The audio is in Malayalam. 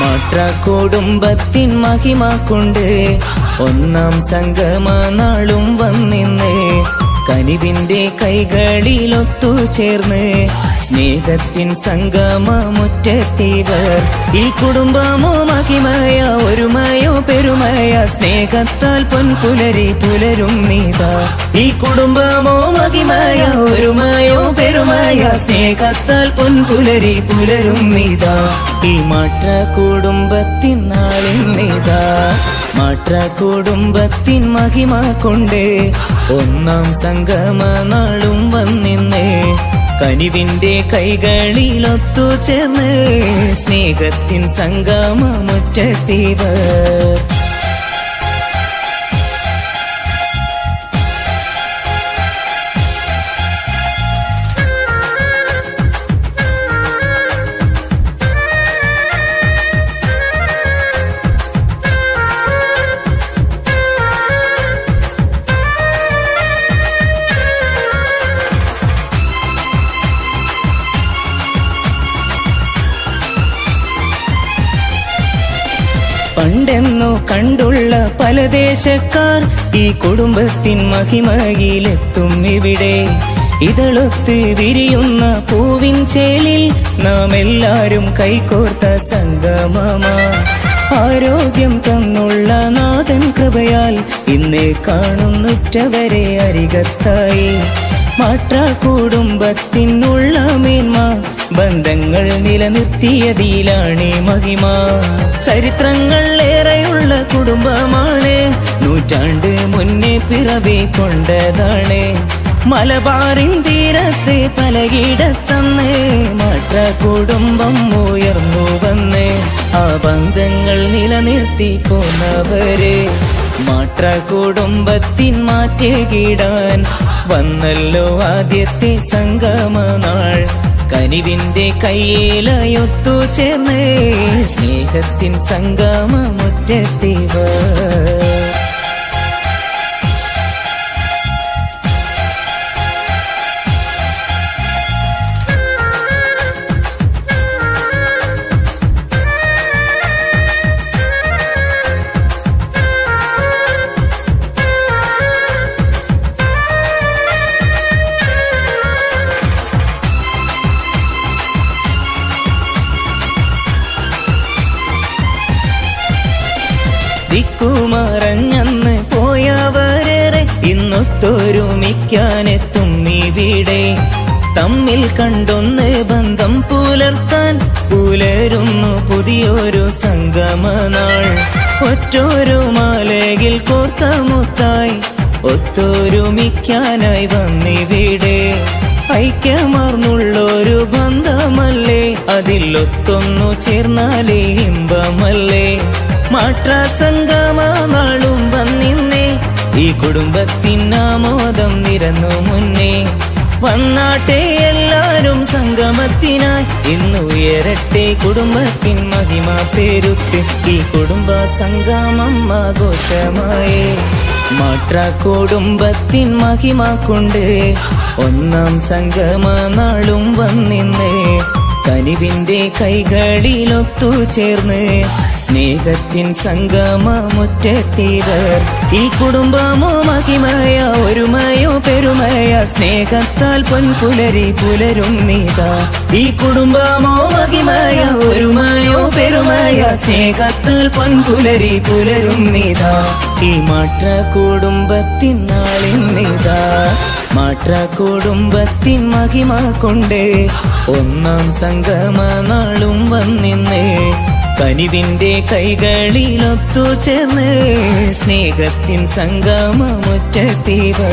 മാട്ര കുടുംബത്തിൻ മഹിമ കൊണ്ട് ഒന്നാം സംഗമ നാളും വന്നിന്ന് കനിവിന്റെ കൈകളിലൊത്തു ചേർന്ന് സ്നേഹത്തിൻ സംഗമമുറ്റെത്തിയവർ ഈ കുടുംബമോ മഹിമയ ഒരുമയോ പെരുമയ സ്നേഹത്താൽ പൊൻപുലരി പുലരും നീതാ ഈ കുടുംബമോ മഹിമയ ഒരുമയോ പെരുമയ സ്നേഹത്താൽ പൊൻപുലരി പുലരും നീതാ ഈ മാട്ര കുടുംബത്തിൻ നാളിൻ നീതാ മാട്ര കുടുംബത്തിൻ മഹിമ കൊണ്ട് ഒന്നാം സംഗമ നാളും വന്നിന്ന് കനിവിന്റെ കൈകളിലൊത്തു ചേർന്ന് സ്നേഹത്തിൻ സംഗമമുറ്റെത്തിയവർ പണ്ടെന്നോ കണ്ടുള്ള പല ദേശക്കാർ ഈ കുടുംബത്തിൻ മഹിമയിലെത്തും ഇവിടെ ഇതളൊത്ത് വിരിയുന്ന പൂവിൻ ചേലിൽ നാം എല്ലാരും കൈകോർത്ത സംഗമമാ ആരോഗ്യം തന്നുള്ള നാഥൻ കൃപയാൽ ഇന്നേ കാണുന്നുറ്റവരെ അരികത്തായി മാട്ര കുടുംബത്തിനുള്ള മേന്മ ബന്ധങ്ങൾ നിലനിർത്തിയതിലാണ് മഹിമ ചരിത്രങ്ങൾ ഏറെയുള്ള കുടുംബമാണ് നൂറ്റാണ്ട് മുന്നേ പിറവി കൊണ്ടതാണ് മലബാറിൻ തീരത്ത് പലയിടത്തന്ന് മാട്ര കുടുംബം ഉയർന്നു വന്ന് ആ ബന്ധങ്ങൾ നിലനിർത്തി പോന്നവരെ മാട്ര കുടുംബത്തിൻ മാറ്റുകിടാൻ വന്നല്ലോ ആദ്യത്തെ സംഗമ നാൾ കനിവിന്റെ കയ്യിലയൊത്തു ചേർന്ന് സ്നേഹത്തിൻ സംഗമമുറ്റെത്തിയവർ ദിക്കുമറഞ്ഞന്ന് പോയവരേറെ ഇന്നൊത്തൊരുമിക്കാനെത്തും ഇവിടെ തമ്മിൽ കണ്ടൊന്ന് ബന്ധം പുലർത്താൻ പുലരുന്നു പുതിയൊരു സംഗമനാൾ ഒറ്റൊരു മാലയിൽ കോർത്ത മുത്തായി ഒത്തൊരുമിക്കാനായി വന്നിവിടെ ഐക്യമാർന്നുള്ളൊരു ബന്ധമല്ലേ അതിലൊത്തൊന്നു ചേർന്നാലേ ഇമ്പമല്ലേ മാട്ര സംഗമ നാളും വന്നിന്നേ ഈ കുടുംബത്തിൻ ആമോദം നിരന്നു മുന്നേ വന്നാട്ടെ എല്ലാരും സംഗമത്തിനായി ഇന്ന് ഉയരട്ടെ കുടുംബത്തിൻ മഹിമ പേരുത്ത് ഈ കുടുംബ സംഗമം ആഘോഷമായി മാട്ര കുടുംബത്തിൻ മഹിമ കൊണ്ട് ഒന്നാം സംഗമ നാളും വന്നിന്ന് കനിവിന്റെ കൈകളിലൊത്തു ചേർന്ന് സ്നേഹത്തിൻ സംഗമമുറ്റെത്തിയവർ ഈ കുടുംബമോ മഹിമയ ഒരുമയോ പെരുമയ സ്നേഹത്താൽ പൊൻപുലരി പുലരും നീതാ ഈ കുടുംബമോ മഹിമയ ഒരുമയോ പെരുമയ സ്നേഹത്താൽ പൊൻപുലരി പുലരും നീതാ ഈ മാട്ര കുടുംബത്തിൻ നാളിൻ നീതാ മാട്ര കുടുംബത്തിൻ മഹിമ കൊണ്ട് ഒന്നാം സംഗമ നാളും വന്നിന്ന് കനിവിന്റെ കൈകളിലൊത്തു ചേർന്ന് സ്നേഹത്തിൻ സംഗമമുറ്റെത്തിയവർ